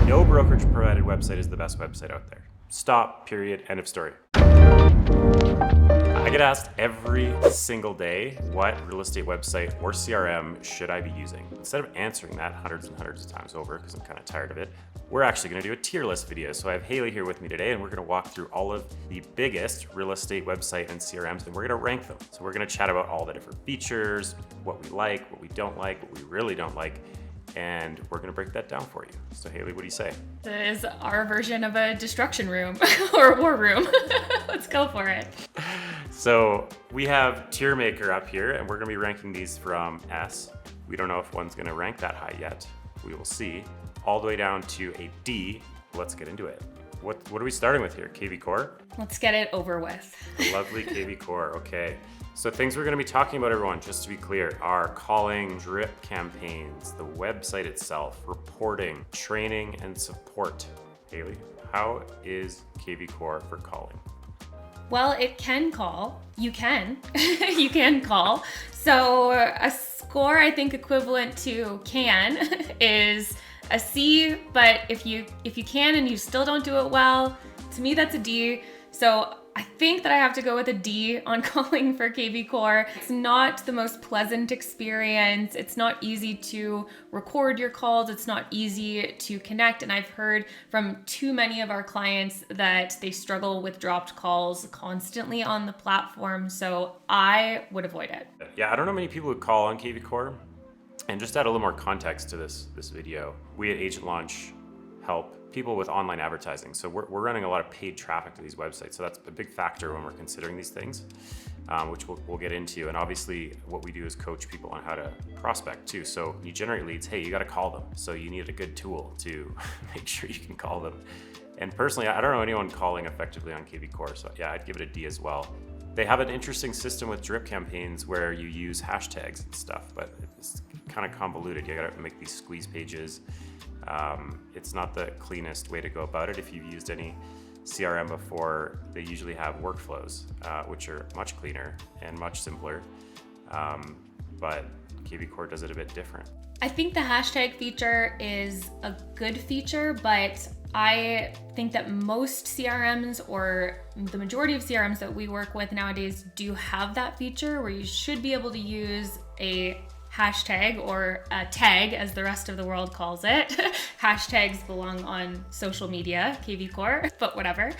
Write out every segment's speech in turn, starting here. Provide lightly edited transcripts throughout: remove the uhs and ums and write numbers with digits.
No brokerage provided website is the best website out there. Stop, period, end of story. I get asked every single day, what real estate website or CRM should I be using? Instead of answering that hundreds and hundreds of times over, because I'm kind of tired of it, we're actually going to do a tier list video. So I have Haley here with me today, and we're going to walk through all of the biggest real estate website and CRMs, and we're going to rank them. So we're going to chat about all the different features, what we like, what we don't like, what we really don't like, and we're going to break that down for you. So Haley, what do you say? This is our version of a destruction room or war room. Let's go for it. So we have Tier Maker up here, and we're going to be ranking these from S. We don't know if one's going to rank that high yet. We will see. All the way down to a D. Let's get into it. What are we starting with here? kvCORE? Let's get it over with. Lovely kvCORE. Okay. So things we're going to be talking about, everyone, just to be clear, are calling, drip campaigns, the website itself, reporting, training, and support. Haley, how is kvCORE for calling? Well, it can call. You can. You can call. So a score, I think, equivalent to can is a C, but if you can and you still don't do it well, to me that's a D. So I think that I have to go with a D on calling for kvCORE. It's not the most pleasant experience. It's not easy to record your calls. It's not easy to connect. And I've heard from too many of our clients that they struggle with dropped calls constantly on the platform. So I would avoid it. Yeah, I don't know many people who call on kvCORE. And just to add a little more context to this video, we at Agent Launch help people with online advertising. So we're running a lot of paid traffic to these websites. So that's a big factor when we're considering these things, which we'll get into. And obviously what we do is coach people on how to prospect too. So when you generate leads, hey, you got to call them. So you need a good tool to make sure you can call them. And personally, I don't know anyone calling effectively on kvCORE. So yeah, I'd give it a D as well. They have an interesting system with drip campaigns where you use hashtags and stuff, but it's kind of convoluted. You got to make these squeeze pages. It's not the cleanest way to go about it. If you've used any CRM before, they usually have workflows, which are much cleaner and much simpler. But kvCORE does it a bit different. I think the hashtag feature is a good feature, but I think that most CRMs, or the majority of CRMs that we work with nowadays, do have that feature where you should be able to use a hashtag or a tag, as the rest of the world calls it. Hashtags belong on social media, kvCORE, but whatever.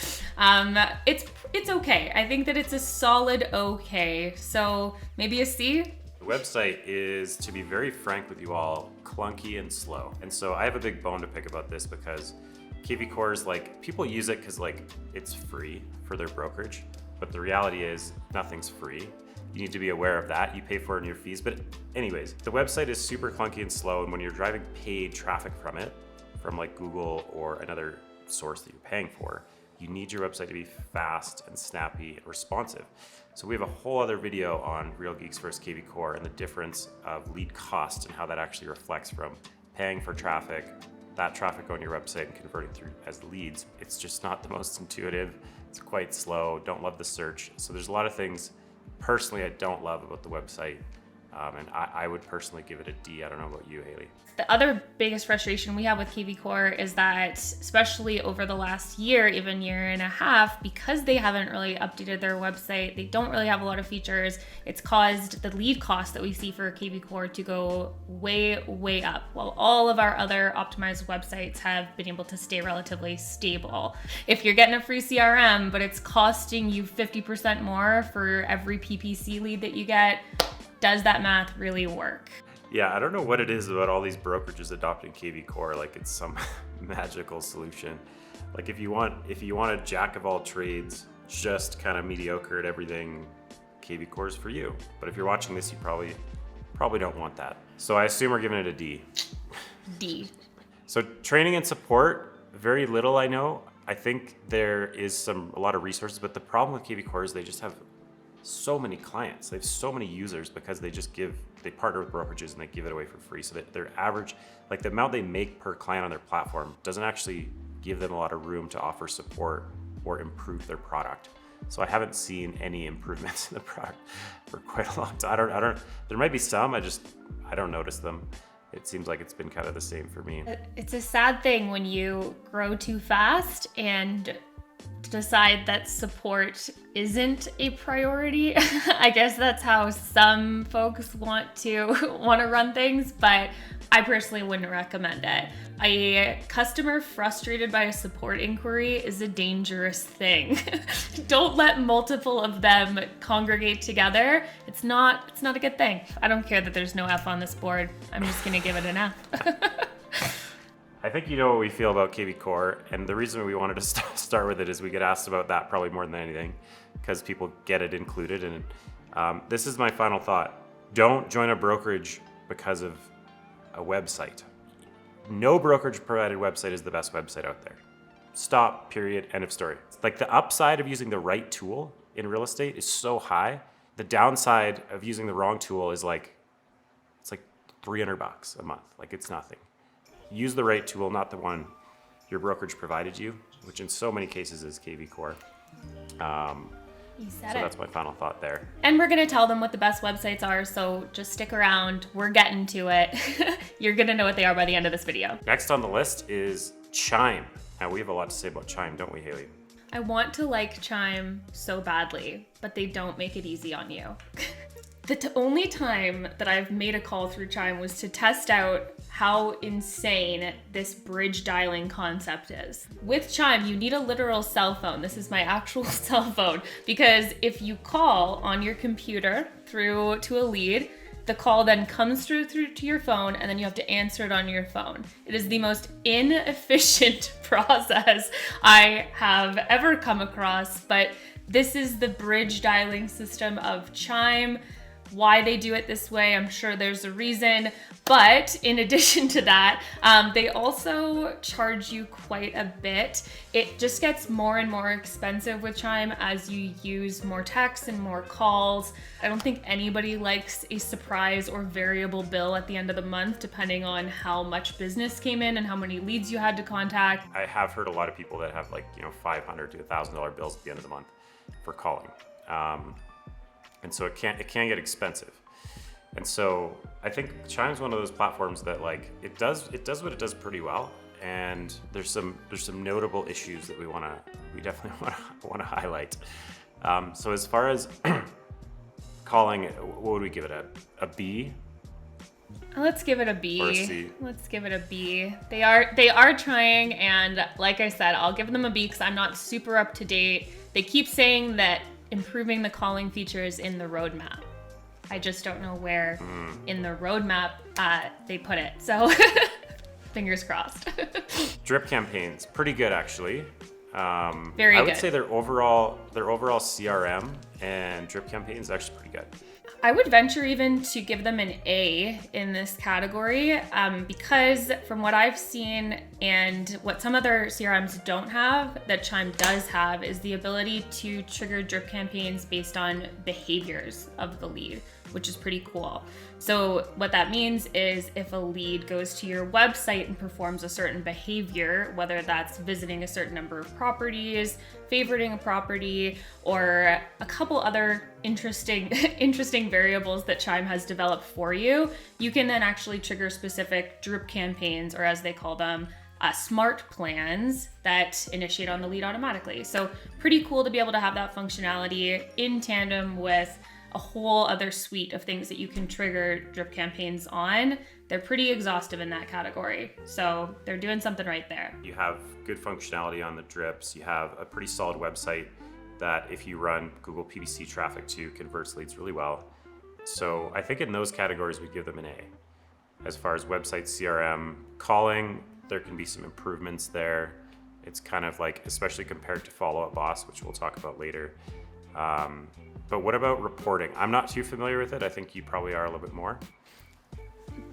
It's okay. I think that it's a solid okay. So maybe a C. The website is, to be very frank with you all, clunky and slow. And so I have a big bone to pick about this because kvCORE is like, people use it because like it's free for their brokerage, but the reality is nothing's free. You need to be aware of that. You pay for it in your fees. But anyways, the website is super clunky and slow. And when you're driving paid traffic from it, from like Google or another source that you're paying for, you need your website to be fast and snappy and responsive. So we have a whole other video on Real Geeks versus kvCORE and the difference of lead cost and how that actually reflects from paying for traffic, that traffic on your website and converting through as leads. It's just not the most intuitive. It's quite slow. Don't love the search. So there's a lot of things personally I don't love about the website. And I would personally give it a D. I don't know about you, Haley. The other biggest frustration we have with kvCORE is that, especially over the last year, even year and a half, because they haven't really updated their website, they don't really have a lot of features. It's caused the lead cost that we see for kvCORE to go way, way up, while all of our other optimized websites have been able to stay relatively stable. If you're getting a free CRM, but it's costing you 50% more for every PPC lead that you get, does that math really work? Yeah, I don't know what it is about all these brokerages adopting kvCORE like it's some magical solution. Like if you want a jack of all trades, just kind of mediocre at everything, kvCORE is for you. But if you're watching this, you probably don't want that. So I assume we're giving it a D. D. So training and support, very little I know. I think there is a lot of resources, but the problem with kvCORE is they just have so many clients. They have so many users because they partner with brokerages and they give it away for free. So that their average, like the amount they make per client on their platform doesn't actually give them a lot of room to offer support or improve their product. So I haven't seen any improvements in the product for quite a long time. I don't, there might be some, I don't notice them. it seems like it's been kind of the same for me. It's a sad thing when you grow too fast and decide that support isn't a priority. I guess that's how some folks want to run things, but I personally wouldn't recommend it. A customer frustrated by a support inquiry is a dangerous thing. Don't let multiple of them congregate together. It's not a good thing. I don't care that there's no F on this board. I'm just gonna give it an F. I think you know what we feel about kvCORE, and the reason we wanted to start with it is we get asked about that probably more than anything, because people get it included. And this is my final thought. Don't join a brokerage because of a website. No brokerage provided website is the best website out there. Stop, period, end of story. Like, the upside of using the right tool in real estate is so high. The downside of using the wrong tool is it's like $300 a month. Like, it's nothing. Use the right tool, not the one your brokerage provided you, which in so many cases is kvCORE. You said So it. that's my final thought there. And we're gonna tell them what the best websites are, so just stick around. We're getting to it. You're gonna know what they are by the end of this video. Next on the list is Chime. Now, we have a lot to say about Chime, don't we, Haley? I want to like Chime so badly, but they don't make it easy on you. The only time that I've made a call through Chime was to test out how insane this bridge dialing concept is. With Chime, you need a literal cell phone. This is my actual cell phone, because if you call on your computer through to a lead, the call then comes through to your phone, and then you have to answer it on your phone. It is the most inefficient process I have ever come across, but this is the bridge dialing system of Chime. Why they do it this way, I'm sure there's a reason. But in addition to that, they also charge you quite a bit. It just gets more and more expensive with Chime as you use more texts and more calls. I don't think anybody likes a surprise or variable bill at the end of the month, depending on how much business came in and how many leads you had to contact. I have heard a lot of people that have $500 to $1,000 bills at the end of the month for calling. And so it can get expensive. And so I think Chime's one of those platforms that it does what it does pretty well. And there's some notable issues that we definitely want to highlight. So as far as calling, what would we give it, a B? Let's give it a B. Or a C. Let's give it a B. They are trying, and like I said, I'll give them a B because I'm not super up to date. They keep saying that improving the calling features in the roadmap. I just don't know where in the roadmap they put it. So fingers crossed. Drip campaigns, pretty good actually. Very I good. would say their overall CRM and drip campaigns is actually pretty good. I would venture even to give them an A in this category because from what I've seen and what some other CRMs don't have that Chime does have is the ability to trigger drip campaigns based on behaviors of the lead, which is pretty cool. So what that means is if a lead goes to your website and performs a certain behavior, whether that's visiting a certain number of properties, favoriting a property, or a couple other interesting variables that Chime has developed for you, you can then actually trigger specific drip campaigns, or as they call them, smart plans that initiate on the lead automatically. So pretty cool to be able to have that functionality in tandem with a whole other suite of things that you can trigger drip campaigns on. They're pretty exhaustive in that category. So they're doing something right there. You have good functionality on the drips. You have a pretty solid website that if you run Google PPC traffic to converts leads really well. So I think in those categories, we give them an A. As far as website CRM, calling, there can be some improvements there. It's kind of especially compared to Follow Up Boss, which we'll talk about later. But what about reporting? I'm not too familiar with it. I think you probably are a little bit more.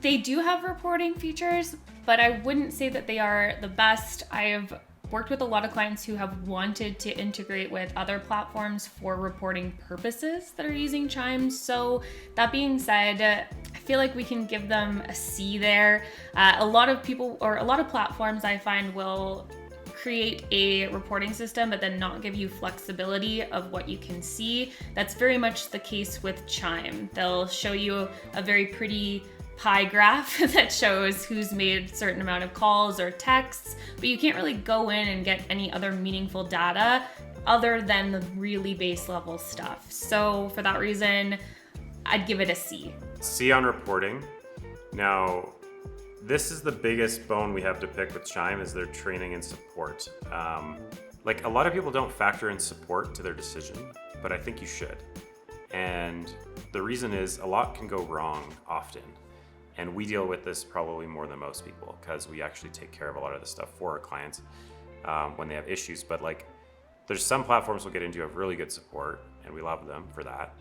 They do have reporting features, but I wouldn't say that they are the best. I have worked with a lot of clients who have wanted to integrate with other platforms for reporting purposes that are using Chime. So that being said, I feel like we can give them a C there. A lot of people, or a lot of platforms I find, will create a reporting system but then not give you flexibility of what you can see. That's very much the case with Chime. They'll show you a very pretty pie graph that shows who's made a certain amount of calls or texts, but you can't really go in and get any other meaningful data other than the really base level stuff. So for that reason, I'd give it a C. C on reporting. Now, this is the biggest bone we have to pick with Chime is their training and support. Like a lot of people don't factor in support to their decision, but I think you should. And the reason is a lot can go wrong often. And we deal with this probably more than most people because we actually take care of a lot of the stuff for our clients when they have issues. But like, there's some platforms we'll get into have really good support, and we love them for that.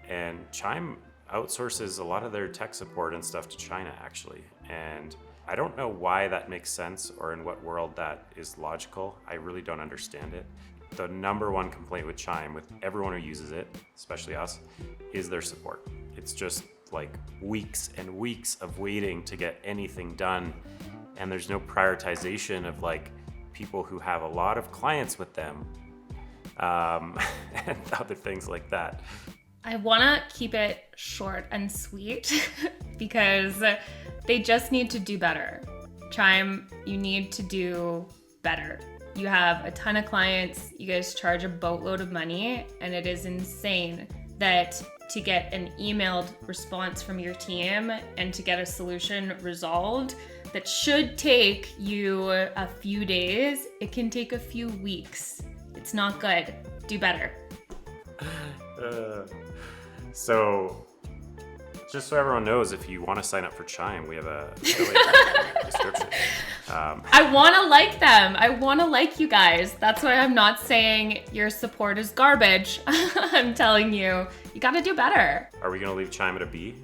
And Chime outsources a lot of their tech support and stuff to China, actually. And I don't know why that makes sense or in what world that is logical. I really don't understand it. The number one complaint with Chime, with everyone who uses it, especially us, is their support. It's just like weeks and weeks of waiting to get anything done. And there's no prioritization of like people who have a lot of clients with them and other things like that. I want to keep it short and sweet because they just need to do better. Chime, you need to do better. You have a ton of clients, you guys charge a boatload of money, and it is insane that to get an emailed response from your team and to get a solution resolved that should take you a few days, it can take a few weeks. It's not good. Do better. So, just so everyone knows, if you want to sign up for Chime, we have a description. I want to like them. I want to like you guys. That's why I'm not saying your support is garbage. I'm telling you, you got to do better. Are we going to leave Chime at a B?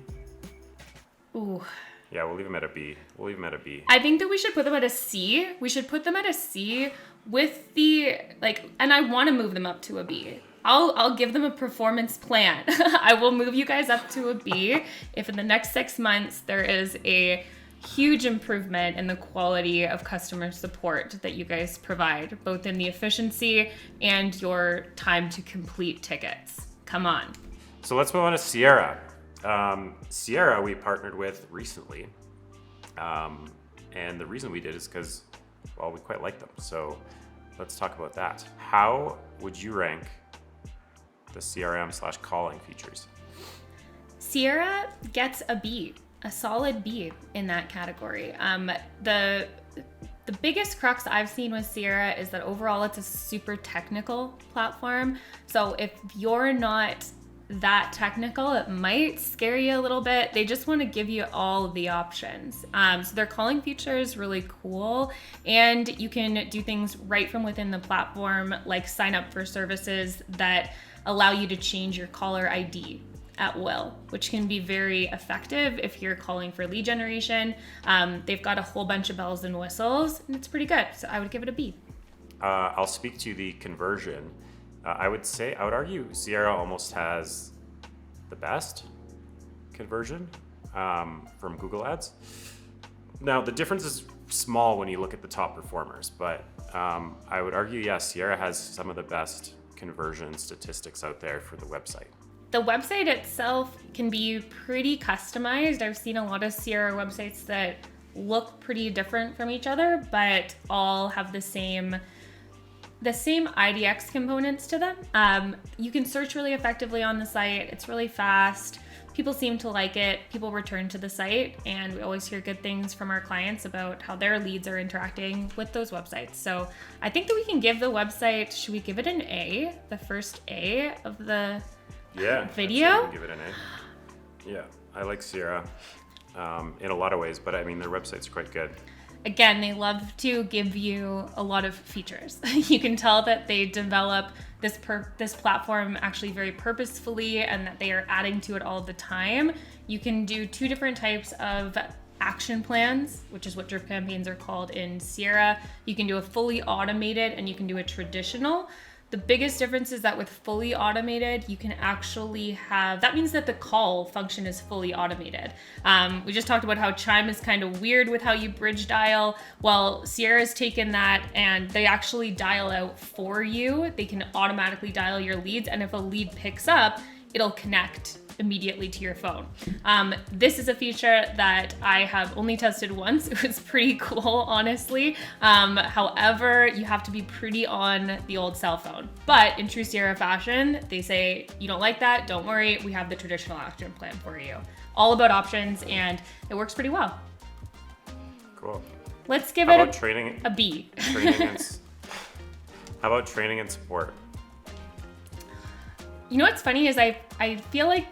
Ooh. Yeah, we'll leave them at a B. We'll leave them at a B. I think that we should put them at a C. We should put them at a C with the, like, and I want to move them up to a B. I'll give them a performance plan. I will move you guys up to a B if in the next 6 months there is a huge improvement in the quality of customer support that you guys provide, both in the efficiency and your time to complete tickets. Come on. So let's move on to Sierra. Sierra we partnered with recently. And the reason we did is because, well, we quite like them. So let's talk about that. How would you rank the CRM/calling features? Sierra gets a B, a solid B in that category. The biggest crux I've seen with Sierra is that overall it's a super technical platform. So if you're not that technical, it might scare you a little bit. They just want to give you all of the options. So their calling feature is really cool, and you can do things right from within the platform, like sign up for services that allow you to change your caller ID at will, which can be very effective if you're calling for lead generation. They've got a whole bunch of bells and whistles, and it's pretty good. So I would give it a B. I'll speak to the conversion. I would argue Sierra almost has the best conversion from Google Ads. Now, the difference is small when you look at the top performers, but I would argue, yes, Sierra has some of the best conversion statistics out there for the website. The website itself can be pretty customized. I've seen a lot of Sierra websites that look pretty different from each other, but all have the same IDX components to them. You can search really effectively on the site. It's really fast. People seem to like it. People return to the site, and we always hear good things from our clients about how their leads are interacting with those websites. So I think that we can give the website, should we give it an A? The first A of the video? Give it an A. Yeah, I like Sierra in a lot of ways, but I mean, their website's quite good. Again, they love to give you a lot of features. You can tell that they develop this platform actually very purposefully, and that they are adding to it all the time. You can do 2 different types of action plans, which is what drip campaigns are called in Sierra. You can do a fully automated, and you can do a traditional. The biggest difference is that with fully automated, you can actually that means that the call function is fully automated. We just talked about how Chime is kind of weird with how you bridge dial. Well, Sierra's taken that and they actually dial out for you. They can automatically dial your leads, and if a lead picks up, it'll connect immediately to your phone. This is a feature that I have only tested once. It was pretty cool, honestly. However, you have to be pretty on the old cell phone. But in true Sierra fashion, they say, you don't like that, don't worry, we have the traditional action plan for you. All about options, and it works pretty well. Cool. Let's give How it about training? a B. How about training and support? You know what's funny is I feel like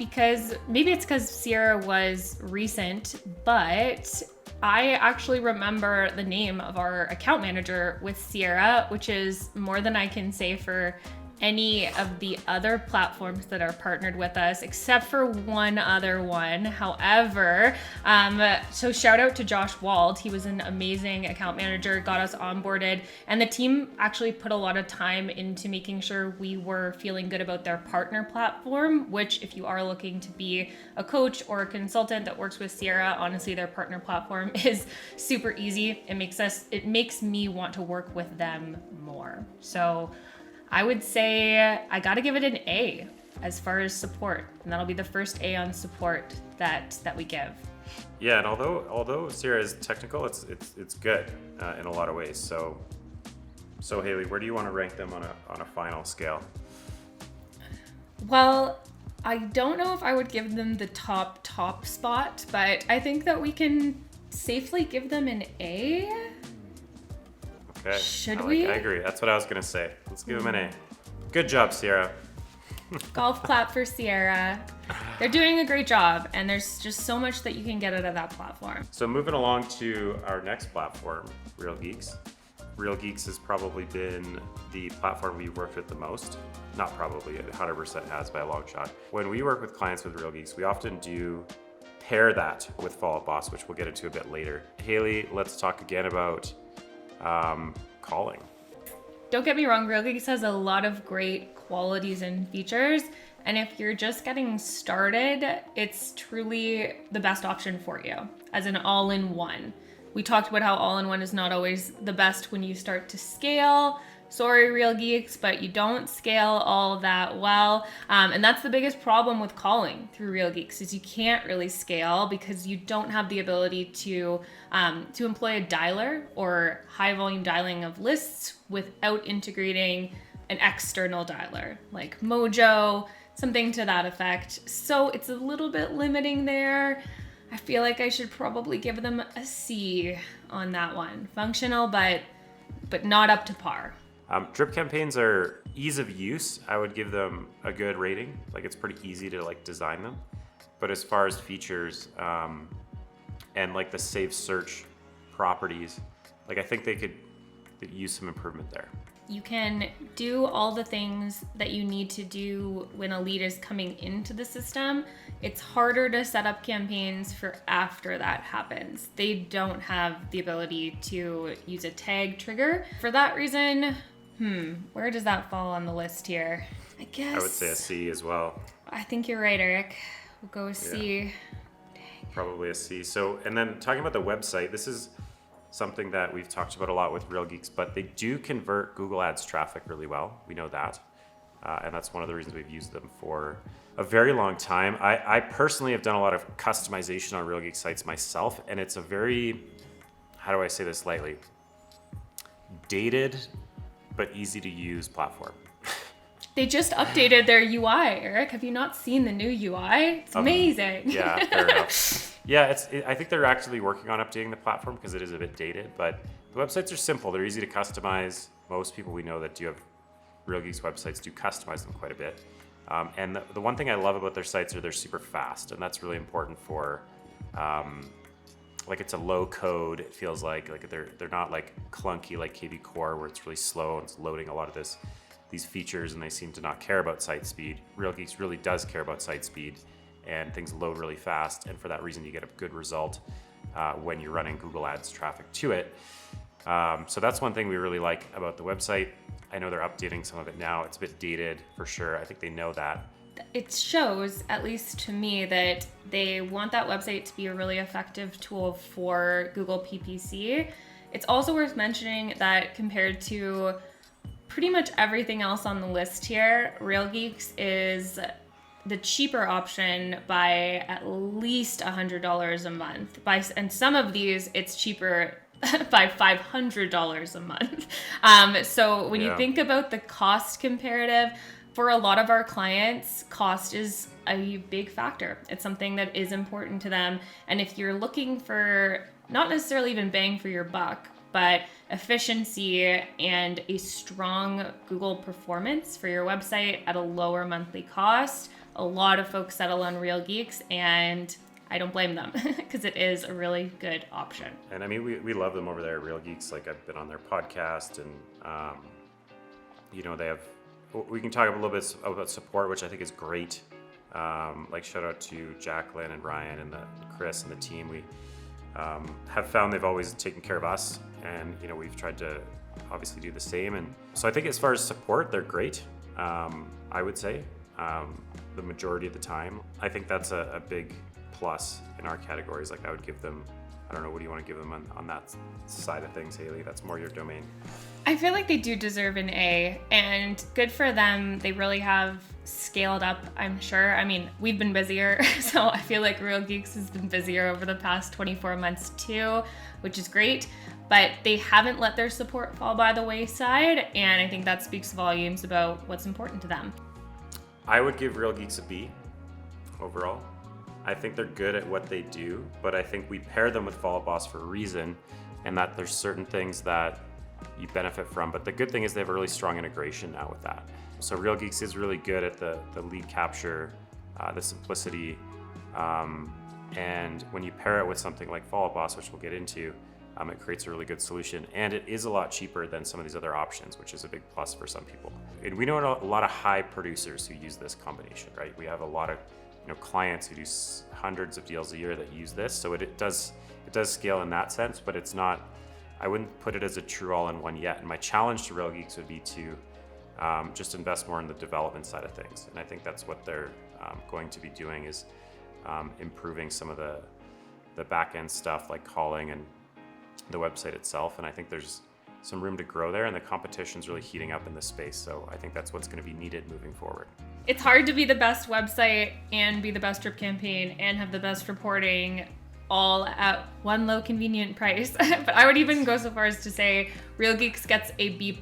maybe it's because Sierra was recent, but I actually remember the name of our account manager with Sierra, which is more than I can say for any of the other platforms that are partnered with us, except for one other one. However, so shout out to Josh Wald. He was an amazing account manager, got us onboarded, and the team actually put a lot of time into making sure we were feeling good about their partner platform, which if you are looking to be a coach or a consultant that works with Sierra, honestly, their partner platform is super easy. It makes me want to work with them more. So I would say I gotta give it an A as far as support, and that'll be the first A on support that we give. Yeah, and although Sierra is technical, it's good in a lot of ways. So Haley, where do you want to rank them on a final scale? Well, I don't know if I would give them the top spot, but I think that we can safely give them an A. Okay. Should we? I agree. That's what I was gonna say. Let's give them an A. Good job, Sierra. Golf clap for Sierra. They're doing a great job, and there's just so much that you can get out of that platform. So moving along to our next platform, Real Geeks. Real Geeks has probably been the platform we've worked with the most. Not probably, it 100% has by a long shot. When we work with clients with Real Geeks, we often do pair that with Follow Up Boss, which we'll get into a bit later. Haley, let's talk again about calling. Don't get me wrong, Real Geeks has a lot of great qualities and features, and if you're just getting started, it's truly the best option for you as an all-in-one. We talked about how all-in-one is not always the best when you start to scale. Sorry, Real Geeks, but you don't scale all that well. And that's the biggest problem with calling through Real Geeks is you can't really scale because you don't have the ability to employ a dialer or high volume dialing of lists without integrating an external dialer like Mojo, something to that effect. So it's a little bit limiting there. I feel like I should probably give them a C on that one. Functional, but not up to par. Drip campaigns are ease of use. I would give them a good rating. Like it's pretty easy to like design them. But as far as features and like the save search properties, like I think they could use some improvement there. You can do all the things that you need to do when a lead is coming into the system. It's harder to set up campaigns for after that happens. They don't have the ability to use a tag trigger. For that reason, where does that fall on the list here? I guess I would say a C as well. I think you're right, Eric. We'll go with C. Yeah. Probably a C. So, and then talking about the website, this is something that we've talked about a lot with Real Geeks, but they do convert Google Ads traffic really well. We know that. And that's one of the reasons we've used them for a very long time. I personally have done a lot of customization on Real Geeks sites myself, and it's a very, how do I say this lightly, dated but easy to use platform. They just updated their UI, Eric. Have you not seen the new UI? It's amazing. Yeah, fair enough. Yeah, I think they're actually working on updating the platform because it is a bit dated, but the websites are simple. They're easy to customize. Most people we know that do have Real Geeks websites do customize them quite a bit. And the one thing I love about their sites are they're super fast, and that's really important for, like it's a low code. It feels like they're not like clunky like kvCORE where it's really slow and it's loading a lot of these features, and they seem to not care about site speed. Real Geeks really does care about site speed, and things load really fast, and for that reason you get a good result when you're running Google Ads traffic to it. So that's one thing we really like about the website. I know they're updating some of it now. It's a bit dated for sure. I think they know that. It shows, at least to me, that they want that website to be a really effective tool for Google PPC. It's also worth mentioning that compared to pretty much everything else on the list here, Real Geeks is the cheaper option by at least $100 a month. And some of these, it's cheaper by $500 a month. So when you think about the cost comparative, for a lot of our clients, cost is a big factor. It's something that is important to them. And if you're looking for not necessarily even bang for your buck, but efficiency and a strong Google performance for your website at a lower monthly cost, a lot of folks settle on Real Geeks, and I don't blame them because it is a really good option. And I mean, we love them over there at Real Geeks. Like, I've been on their podcast, and they have. We can talk a little bit about support, which I think is great. Like, shout out to Jacqueline and Ryan and Chris and the team. We have found they've always taken care of us, and we've tried to obviously do the same. And so I think as far as support, they're great. I would say the majority of the time. I think that's a big plus in our categories. Like, I would give them, I don't know, what do you want to give them on that side of things, Haley? That's more your domain. I feel like they do deserve an A, and good for them. They really have scaled up, I'm sure. I mean, we've been busier, so I feel like Real Geeks has been busier over the past 24 months too, which is great. But they haven't let their support fall by the wayside, and I think that speaks volumes about what's important to them. I would give Real Geeks a B overall. I think they're good at what they do, but I think we pair them with Follow Boss for a reason, and that there's certain things that you benefit from. But the good thing is they have a really strong integration now with that. So Real Geeks is really good at the lead capture, the simplicity, and when you pair it with something like Follow Boss, which we'll get into, it creates a really good solution, and it is a lot cheaper than some of these other options, which is a big plus for some people. And we know a lot of high producers who use this combination, right? We have a lot of clients who do hundreds of deals a year that use this, so it does scale in that sense, but it's not. I wouldn't put it as a true all-in-one yet. And my challenge to Real Geeks would be to just invest more in the development side of things, and I think that's what they're going to be doing, is improving some of the back-end stuff like calling and the website itself. And I think there's some room to grow there, and the competition's really heating up in this space. So I think that's what's going to be needed moving forward. It's hard to be the best website and be the best drip campaign and have the best reporting all at one low convenient price. But I would even go so far as to say Real Geeks gets a B+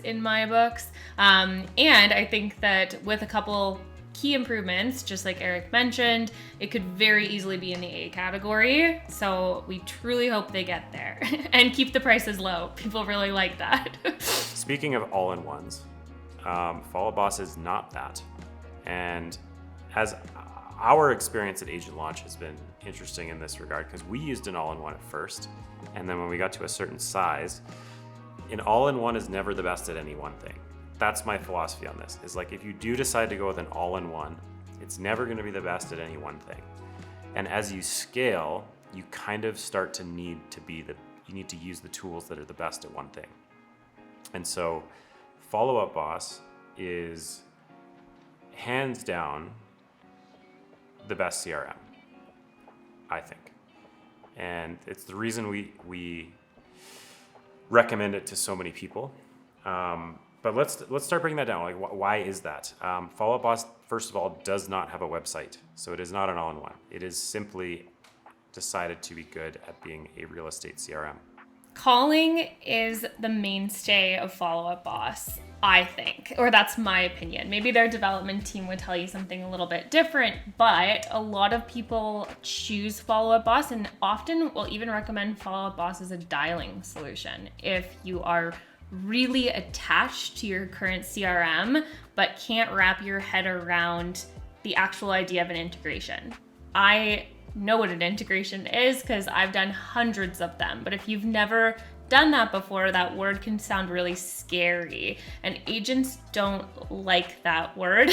in my books. And I think that with a couple key improvements, just like Eric mentioned, it could very easily be in the A category. So we truly hope they get there and keep the prices low. People really like that. Speaking of all-in-ones, Follow Boss is not that. And as our experience at Agent Launch has been interesting in this regard, because we used an all-in-one at first, and then when we got to a certain size, an all-in-one is never the best at any one thing. That's my philosophy on this, is like, if you do decide to go with an all-in-one, it's never going to be the best at any one thing. And as you scale, you kind of start to need to use the tools that are the best at one thing. And so Follow Up Boss is hands down the best CRM, I think. And it's the reason we recommend it to so many people. But let's start breaking that down. Like, why is that? Follow Up Boss, first of all, does not have a website. So it is not an all-in-one. It is simply decided to be good at being a real estate CRM. Calling is the mainstay of Follow Up Boss, I think, or that's my opinion. Maybe their development team would tell you something a little bit different, but a lot of people choose Follow Up Boss and often will even recommend Follow Up Boss as a dialing solution if you are really attached to your current CRM but can't wrap your head around the actual idea of an integration. I know what an integration is because I've done hundreds of them, but if you've never done that before, that word can sound really scary, and agents don't like that word.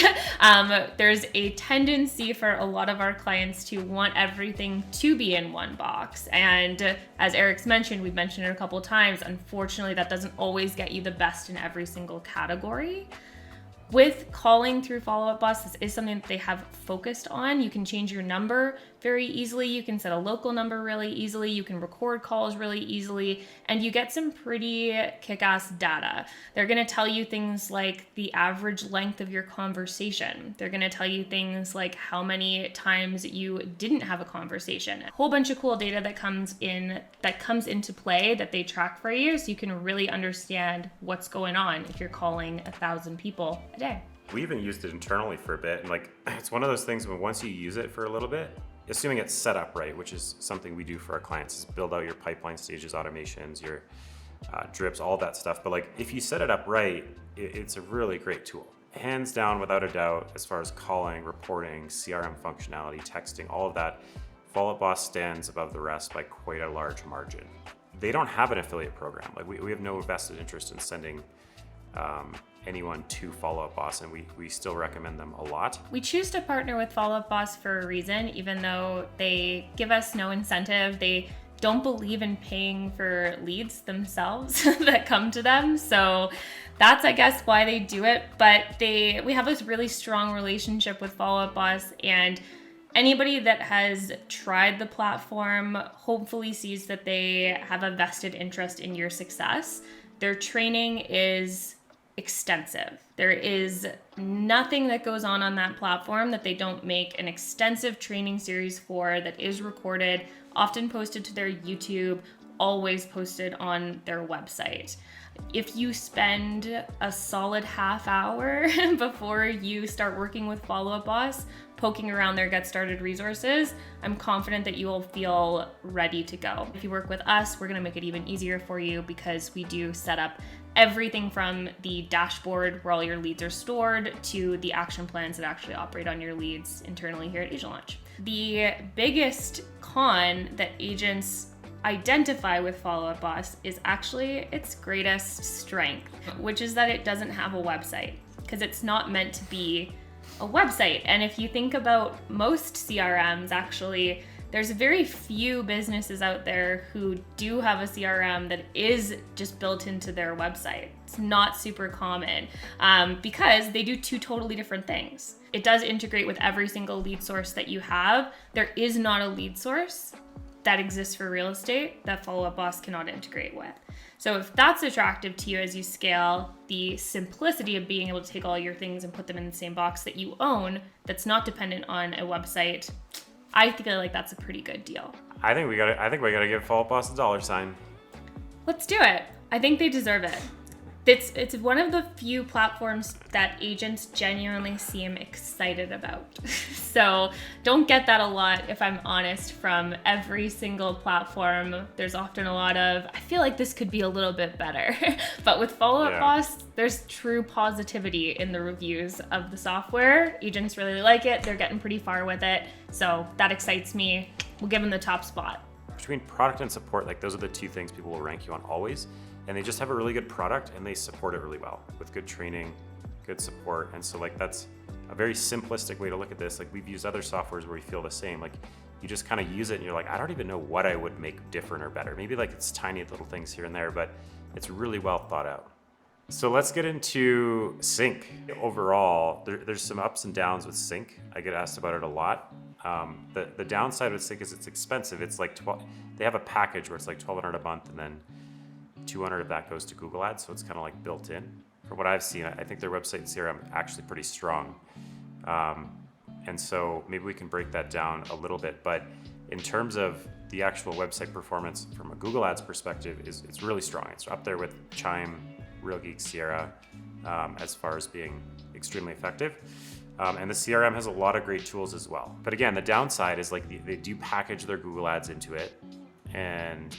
There's a tendency for a lot of our clients to want everything to be in one box, and as Eric's mentioned, we've mentioned it a couple of times, unfortunately that doesn't always get you the best in every single category. With calling through Follow Up Boss, this is something that they have focused on. You can change your number very easily. You can set a local number really easily. You can record calls really easily, and you get some pretty kick-ass data. They're going to tell you things like the average length of your conversation. They're going to tell you things like how many times you didn't have a conversation. A whole bunch of cool data that comes into play that they track for you, so you can really understand what's going on if you're calling 1,000 people a day. We even used it internally for a bit, and like it's one of those things when once you use it for a little bit, assuming it's set up right, which is something we do for our clients, is build out your pipeline stages, automations, your drips, all that stuff. But like if you set it up right, it's a really great tool. Hands down, without a doubt, as far as calling, reporting, CRM functionality, texting, all of that, Follow Up Boss stands above the rest by quite a large margin. They don't have an affiliate program. Like we have no vested interest in sending anyone to Follow Up Boss, and we still recommend them a lot. We choose to partner with Follow Up Boss for a reason, even though they give us no incentive. They don't believe in paying for leads themselves that come to them. So that's, I guess, why they do it. But we have this really strong relationship with Follow Up Boss, and anybody that has tried the platform hopefully sees that they have a vested interest in your success. Their training is extensive. There is nothing that goes on that platform that they don't make an extensive training series for, that is recorded, often posted to their YouTube, always posted on their website. If you spend a solid half hour before you start working with Follow Up Boss, poking around their Get Started resources, I'm confident that you will feel ready to go. If you work with us, we're gonna make it even easier for you because we do set up everything from the dashboard where all your leads are stored to the action plans that actually operate on your leads internally here at Agent Launch. The biggest con that agents identify with Follow Up Boss is actually its greatest strength, which is that it doesn't have a website, because it's not meant to be a website. And if you think about most CRMs, actually, there's very few businesses out there who do have a CRM that is just built into their website. It's not super common because they do two totally different things. It does integrate with every single lead source that you have. There is not a lead source that exists for real estate that Follow Up Boss cannot integrate with. So if that's attractive to you as you scale, the simplicity of being able to take all your things and put them in the same box that you own, that's not dependent on a website, I feel like that's a pretty good deal. I think we gotta give Follow Up Boss a $. Let's do it. I think they deserve it. It's one of the few platforms that agents genuinely seem excited about. So don't get that a lot, if I'm honest, from every single platform. There's often a lot of, I feel like this could be a little bit better. But with Follow Up Boss, there's true positivity in the reviews of the software. Agents really like it. They're getting pretty far with it. So that excites me. We'll give them the top spot. Between product and support, like those are the two things people will rank you on always. And they just have a really good product and they support it really well with good training, good support. And so like that's a very simplistic way to look at this. Like we've used other softwares where we feel the same. Like you just kind of use it and you're like, I don't even know what I would make different or better. Maybe like it's tiny little things here and there, but it's really well thought out. So let's get into CINC. Overall, there's some ups and downs with CINC. I get asked about it a lot. The downside with CINC is it's expensive. It's like they have a package where it's like $1,200 a month and then 200 of that goes to Google Ads, so it's kind of like built in. From what I've seen, I think their website and CRM are actually pretty strong. And so maybe we can break that down a little bit. But in terms of the actual website performance from a Google Ads perspective, it's really strong. It's up there with Chime, Real Geeks, Sierra, as far as being extremely effective. And the CRM has a lot of great tools as well. But again, the downside is like they do package their Google Ads into it, and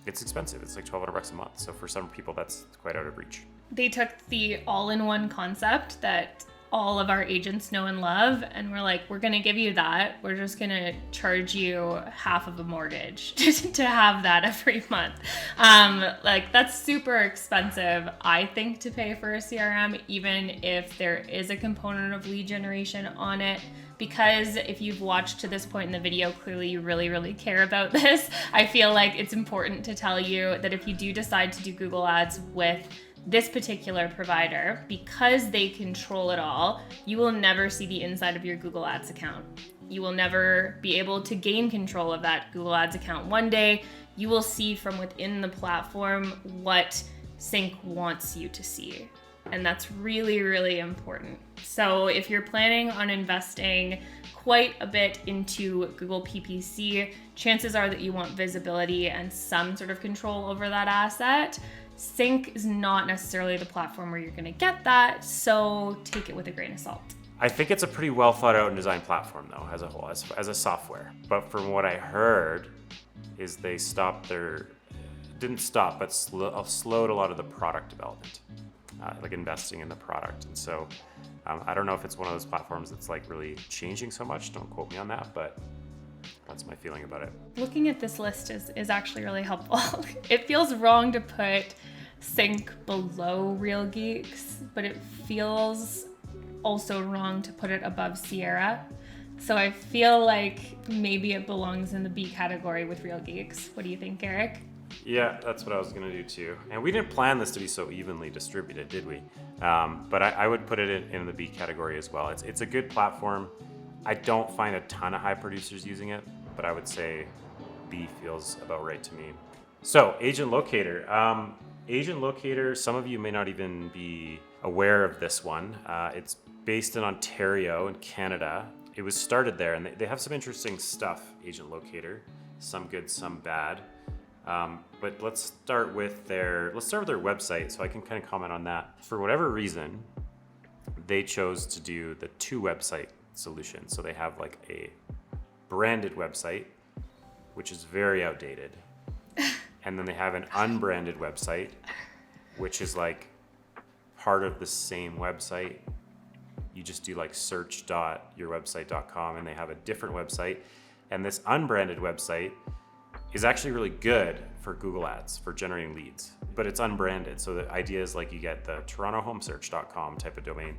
it's expensive. It's like $1,200 a month. So for some people, that's quite out of reach. They took the all-in-one concept that all of our agents know and love, and we're like, we're gonna give you that. We're just gonna charge you half of a mortgage to have that every month. Like that's super expensive, I think, to pay for a CRM, even if there is a component of lead generation on it. Because if you've watched to this point in the video, clearly you really, really care about this. I feel like it's important to tell you that if you do decide to do Google Ads with this particular provider, because they control it all, you will never see the inside of your Google Ads account. You will never be able to gain control of that Google Ads account. One day, you will see from within the platform what CINC wants you to see. And that's really, really important. So if you're planning on investing quite a bit into Google PPC, chances are that you want visibility and some sort of control over that asset. CINC is not necessarily the platform where you're going to get that, so take it with a grain of salt. I think it's a pretty well thought out and designed platform though, as a whole, as a software. But from what I heard is they slowed a lot of the product development, like investing in the product. And so I don't know if it's one of those platforms that's like really changing so much. Don't quote me on that, but that's my feeling about it. Looking at this list is actually really helpful. It feels wrong to put CINC below Real Geeks, but it feels also wrong to put it above Sierra. So I feel like maybe it belongs in the B category with Real Geeks. What do you think, Eric? Yeah, that's what I was gonna do too. And we didn't plan this to be so evenly distributed, did we? But I would put it in the B category as well. It's a good platform. I don't find a ton of high producers using it, but I would say B feels about right to me. So Agent Locator. Agent Locator, some of you may not even be aware of this one. It's based in Ontario in Canada. It was started there, and they have some interesting stuff, Agent Locator. Some good, some bad. But let's start with their website, so I can kind of comment on that. For whatever reason, they chose to do the 2 website solution. So they have like a branded website, which is very outdated. And then they have an unbranded website, which is like part of the same website. You just do like search.yourwebsite.com, and they have a different website. And this unbranded website is actually really good for Google Ads, for generating leads, but it's unbranded. So the idea is like you get the torontohomesearch.com type of domain.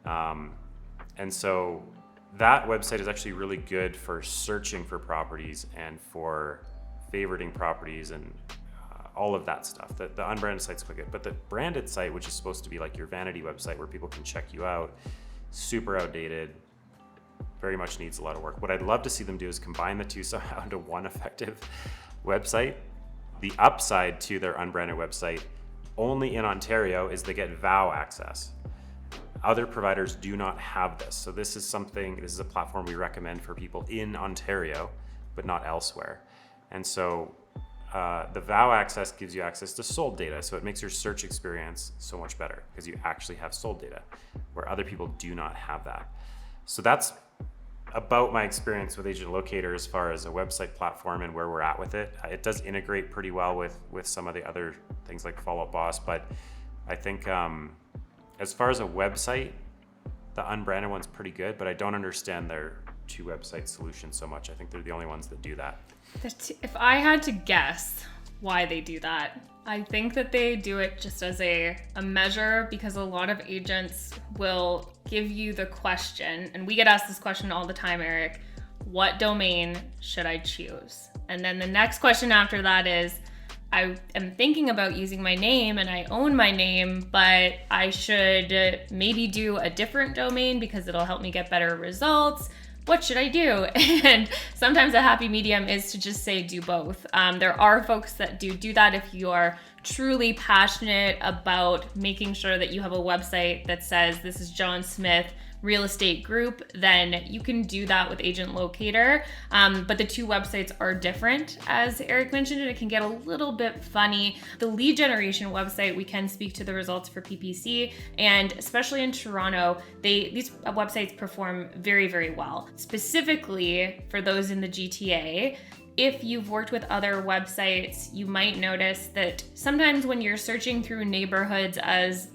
And so that website is actually really good for searching for properties and for favoriting properties and all of that stuff. The unbranded site's quite good, but the branded site, which is supposed to be like your vanity website where people can check you out, super outdated, very much needs a lot of work. What I'd love to see them do is combine the two somehow into one effective website. The upside to their unbranded website, only in Ontario, is they get VOW access. Other providers do not have this. So this is a platform we recommend for people in Ontario, but not elsewhere. And so the VOW access gives you access to sold data. So it makes your search experience so much better because you actually have sold data where other people do not have that. So that's about my experience with Agent Locator as far as a website platform and where we're at with it. It does integrate pretty well with some of the other things like Follow Up Boss, but I think as far as a website, the unbranded one's pretty good, but I don't understand their 2 website solution so much. I think they're the only ones that do that. If I had to guess why they do that, I think that they do it just as a measure, because a lot of agents will give you the question, and we get asked this question all the time, Eric, what domain should I choose? And then the next question after that is, I am thinking about using my name and I own my name, but I should maybe do a different domain because it'll help me get better results. What should I do? And sometimes a happy medium is to just say do both. There are folks that do that if you are truly passionate about making sure that you have a website that says this is John Smith Real Estate Group, then you can do that with Agent Locator. But the 2 websites are different, as Eric mentioned, and it can get a little bit funny. The lead generation website, we can speak to the results for PPC, and especially in Toronto, these websites perform very, very well. Specifically for those in the GTA, if you've worked with other websites, you might notice that sometimes when you're searching through neighborhoods as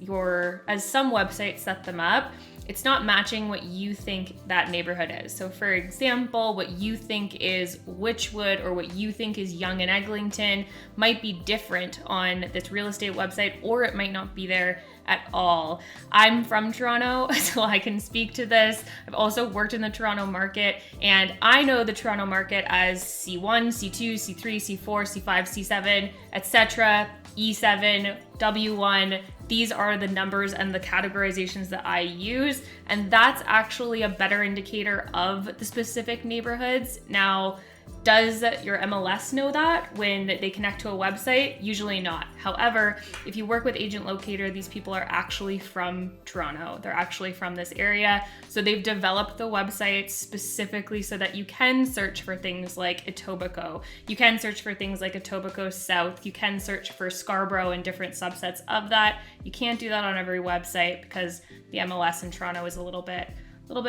some websites set them up, it's not matching what you think that neighborhood is. So for example, what you think is Witchwood or what you think is Yonge and Eglinton might be different on this real estate website, or it might not be there at all. I'm from Toronto, so I can speak to this. I've also worked in the Toronto market, and I know the Toronto market as C1, C2, C3, C4, C5, C7, etc., E7, W1, these are the numbers and the categorizations that I use, and that's actually a better indicator of the specific neighborhoods. Now, does your MLS know that when they connect to a website? Usually not. However, if you work with Agent Locator, these people are actually from Toronto. They're actually from this area. So they've developed the website specifically so that you can search for things like Etobicoke. You can search for things like Etobicoke South. You can search for Scarborough and different subsets of that. You can't do that on every website because the MLS in Toronto is a little bit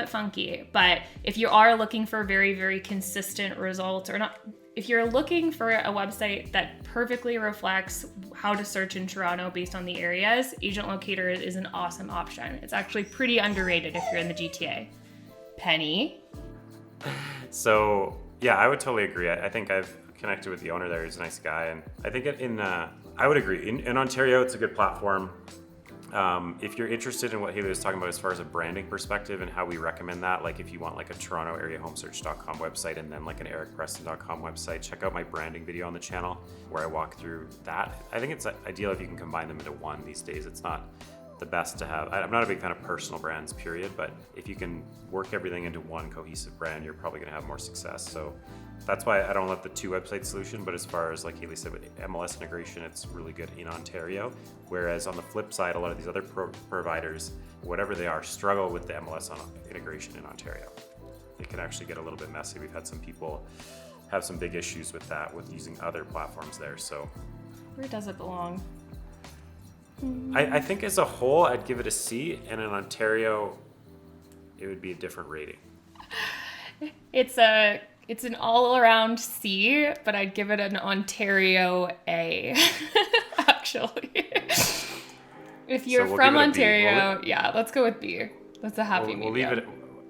funky. But if you are looking for very, very consistent results, or not, if you're looking for a website that perfectly reflects how to search in Toronto based on the areas, Agent Locator is an awesome option. It's actually pretty underrated if you're in the GTA. Penny? So yeah, I would totally agree. I think I've connected with the owner there. He's a nice guy. And I think I would agree. In Ontario, it's a good platform. If you're interested in what Haley was talking about as far as a branding perspective and how we recommend that, like if you want like a Toronto area homesearch.com website and then like an ericpreston.com website, check out my branding video on the channel where I walk through that. I think it's ideal if you can combine them into one these days. It's not the best to have. I'm not a big fan of personal brands, period, but if you can work everything into one cohesive brand, you're probably going to have more success. So that's why I don't love the two website solution, but as far as like Haley said with MLS integration, it's really good in Ontario. Whereas on the flip side, a lot of these other providers, whatever they are, struggle with the MLS integration in Ontario. It can actually get a little bit messy. We've had some people have some big issues with that, with using other platforms there. So Where does it belong? I think as a whole, I'd give it a C, and in Ontario, it would be a different rating. It's an all-around C, but I'd give it an Ontario A, actually. If you're So we'll from give it a B. Ontario, yeah, let's go with B. That's a happy We'll medium.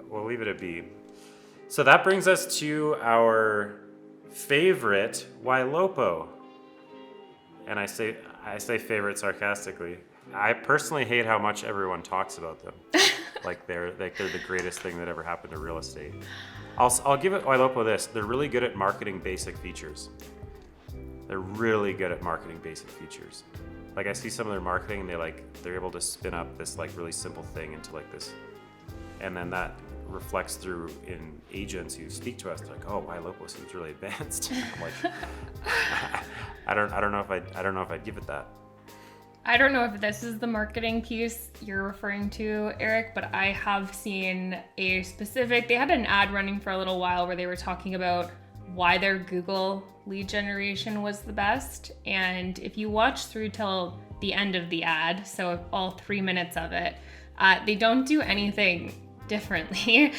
we'll leave it at B. So that brings us to our favorite, Ylopo. And I say favorite sarcastically. I personally hate how much everyone talks about them. like they're the greatest thing that ever happened to real estate. I'll give it Ylopo this. They're really good at marketing basic features. They're really good at marketing basic features. Like I see some of their marketing and they're able to spin up this like really simple thing into like this, and then that reflects through in agents who speak to us. They're like, oh, Ylopo seems really advanced. I'm like, I don't know if I'd give it that. I don't know if this is the marketing piece you're referring to, Eric, but I have seen they had an ad running for a little while where they were talking about why their Google lead generation was the best. And if you watch through till the end of the ad, so all 3 minutes of it, they don't do anything differently.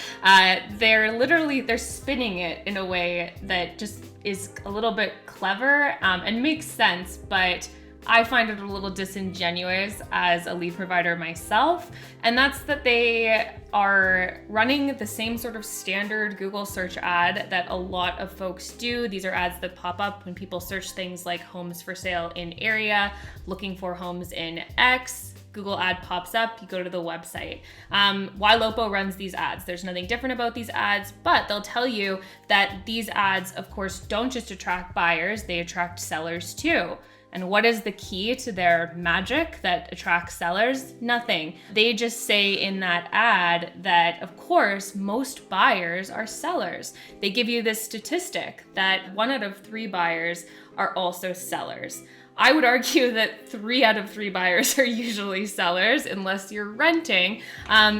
They're spinning it in a way that just is a little bit clever and makes sense, but I find it a little disingenuous as a lead provider myself, and that's that they are running the same sort of standard Google search ad that a lot of folks do. These are ads that pop up when people search things like homes for sale in area, looking for homes in X. Google ad pops up, you go to the website. Ylopo runs these ads. There's nothing different about these ads, but they'll tell you that these ads, of course, don't just attract buyers, they attract sellers too. And what is the key to their magic that attracts sellers? Nothing. They just say in that ad that, of course, most buyers are sellers. They give you this statistic that 1 out of 3 buyers are also sellers. I would argue that 3 out of 3 buyers are usually sellers unless you're renting.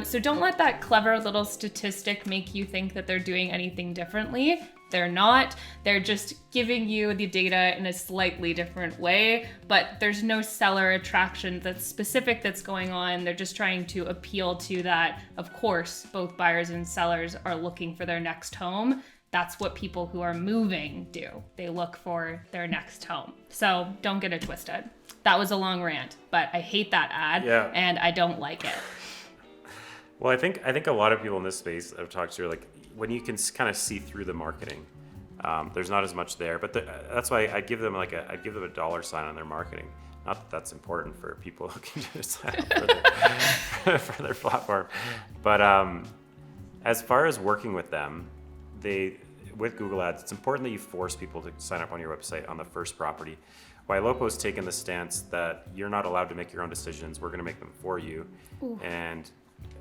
So don't let that clever little statistic make you think that they're doing anything differently. They're not. They're just giving you the data in a slightly different way, but there's no seller attraction that's specific that's going on. They're just trying to appeal to that. Of course, both buyers and sellers are looking for their next home. That's what people who are moving do. They look for their next home. So don't get it twisted. That was a long rant, but I hate that ad and I don't like it. Well, I think a lot of people in this space I've talked to are like, when you can kind of see through the marketing, there's not as much there. But that's why I give them I'd give them a $sign on their marketing. Not that that's important for people looking to sign up for their platform. But as far as working with them, with Google Ads, it's important that you force people to sign up on your website on the first property. Ylopo's taken the stance that you're not allowed to make your own decisions. We're going to make them for you. Ooh. And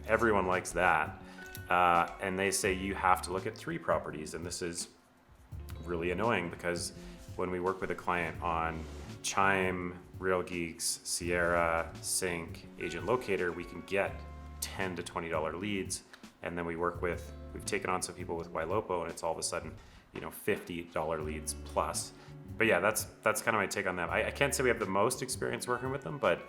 everyone likes that. And they say you have to look at 3 properties. And this is really annoying because when we work with a client on Chime, Real Geeks, Sierra, CINC, Agent Locator, we can get $10 to $20 leads. And then we've taken on some people with Ylopo, and it's all of a sudden, $50 leads plus. But yeah, that's kind of my take on them. I can't say we have the most experience working with them, but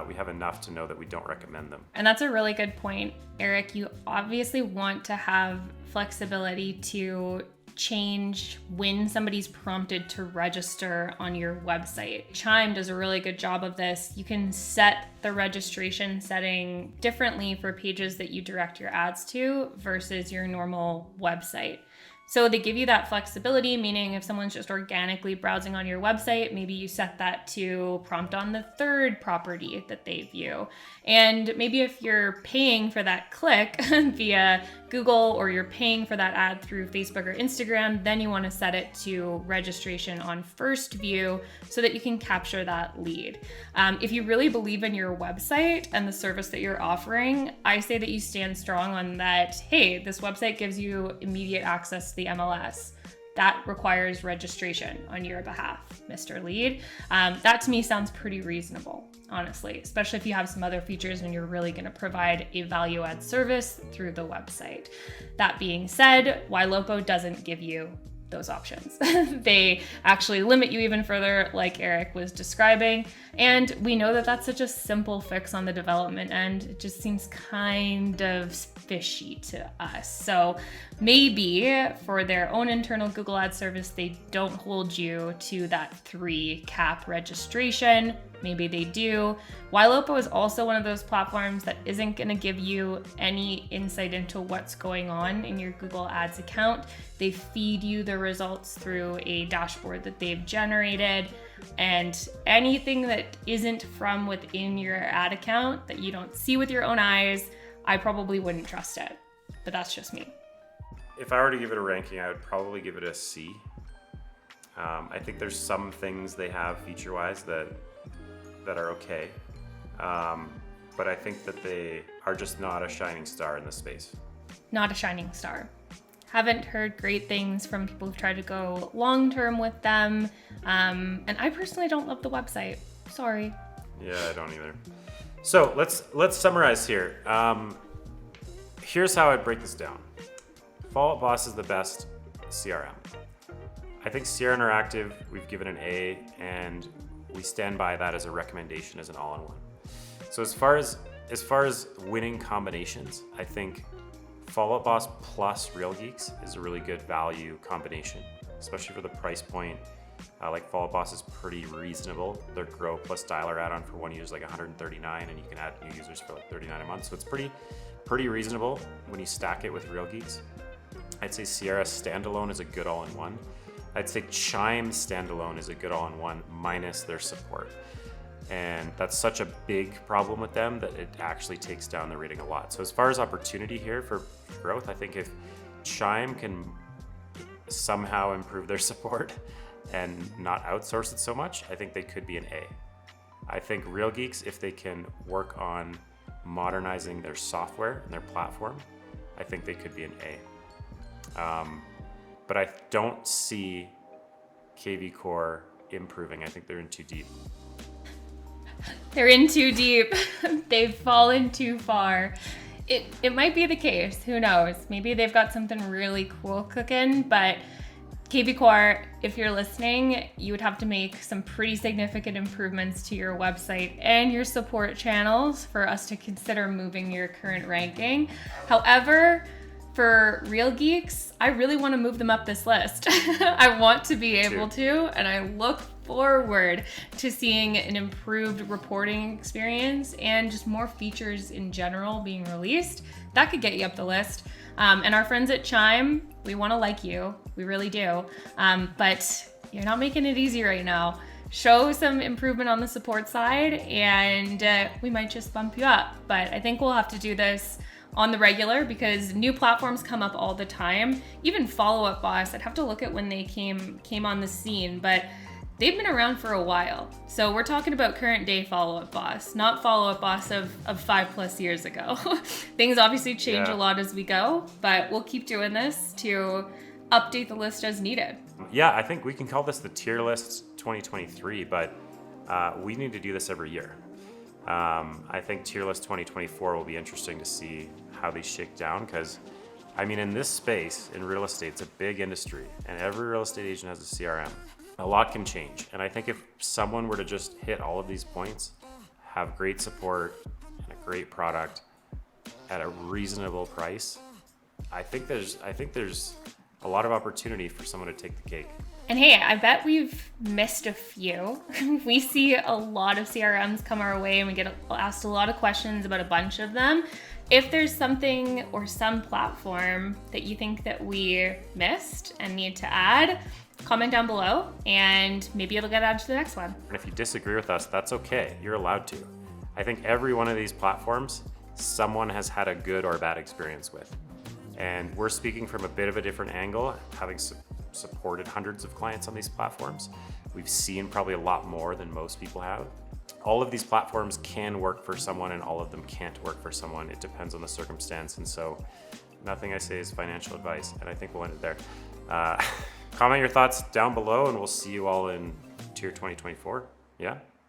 we have enough to know that we don't recommend them. And that's a really good point, Eric. You obviously want to have flexibility to change when somebody's prompted to register on your website. Chime does a really good job of this. You can set the registration setting differently for pages that you direct your ads to versus your normal website. So they give you that flexibility, meaning if someone's just organically browsing on your website, maybe you set that to prompt on the 3rd property that they view. And maybe if you're paying for that click via Google, or you're paying for that ad through Facebook or Instagram, then you want to set it to registration on first view so that you can capture that lead. If you really believe in your website and the service that you're offering, I say that you stand strong on that. Hey, this website gives you immediate access to the MLS. That requires registration on your behalf, Mr. Lead. That to me sounds pretty reasonable, honestly, especially if you have some other features and you're really going to provide a value add service through the website. That being said, Ylopo doesn't give you those options. They actually limit you even further, like Eric was describing. And we know that that's such a simple fix on the development end. It just seems kind of fishy to us. So maybe for their own internal Google Ads service, they don't hold you to that 3 cap registration. Maybe they do. Ylopo is also one of those platforms that isn't going to give you any insight into what's going on in your Google Ads account. They feed you the results through a dashboard that they've generated, and anything that isn't from within your ad account that you don't see with your own eyes, I probably wouldn't trust it. But that's just me. If I were to give it a ranking, I would probably give it a C. I think there's some things they have feature-wise that are okay. But I think that they are just not a shining star in this space. Not a shining star. Haven't heard great things from people who've tried to go long-term with them. And I personally don't love the website. Sorry. Yeah, I don't either. So let's summarize here. Here's how I'd break this down. Follow Up Boss is the best CRM. I think Sierra Interactive, we've given an A, and we stand by that as a recommendation as an all-in-one. So as far as winning combinations, I think Follow Up Boss plus Real Geeks is a really good value combination, especially for the price point. Like Follow Up Boss is pretty reasonable. Their Grow plus Dialer add-on for one user is like $139, and you can add new users for like $39 a month. So it's pretty reasonable when you stack it with Real Geeks. I'd say Sierra standalone is a good all-in-one. I'd say Chime standalone is a good all-in-one minus their support. And that's such a big problem with them that it actually takes down the rating a lot. So as far as opportunity here for growth, I think if Chime can somehow improve their support and not outsource it so much, I think they could be an A. I think Real Geeks, if they can work on modernizing their software and their platform, I think they could be an A. But I don't see kvCORE improving. I think they're in too deep. They're in too deep. They've fallen too far. It might be the case. Who knows? Maybe they've got something really cool cooking, but kvCORE, if you're listening, you would have to make some pretty significant improvements to your website and your support channels for us to consider moving your current ranking. However, for Real Geeks, I really want to move them up this list. I want to be able to, and I look forward to seeing an improved reporting experience and just more features in general being released. That could get you up the list. And our friends at Chime, we want to like you. We really do. But you're not making it easy right now. Show some improvement on the support side and we might just bump you up. But I think we'll have to do this on the regular because new platforms come up all the time. Even Follow Up Boss, I'd have to look at when they came on the scene, but they've been around for a while. So we're talking about current day Follow-Up Boss, not Follow-Up Boss of 5+ years ago. Things obviously change a lot as we go, but we'll keep doing this to update the list as needed. Yeah, I think we can call this the tier list 2023, but we need to do this every year. I think tier list 2024 will be interesting to see how these shake down, because I mean, in this space, in real estate, it's a big industry, and every real estate agent has a CRM. A lot can change, and I think if someone were to just hit all of these points, have great support and a great product at a reasonable price, I think there's a lot of opportunity for someone to take the cake. And hey, I bet we've missed a few. We see a lot of CRMs come our way, and we get asked a lot of questions about a bunch of them. If there's something or some platform that you think that we missed and need to add, comment down below, and maybe it'll get added to the next one. And if you disagree with us, that's okay. You're allowed to. I think every one of these platforms, someone has had a good or bad experience with. And we're speaking from a bit of a different angle, having supported hundreds of clients on these platforms. We've seen probably a lot more than most people have. All of these platforms can work for someone, and all of them can't work for someone. It depends on the circumstance. And so nothing I say is financial advice, and I think we'll end it there. Comment your thoughts down below, and we'll see you all in tier 2024. Yeah?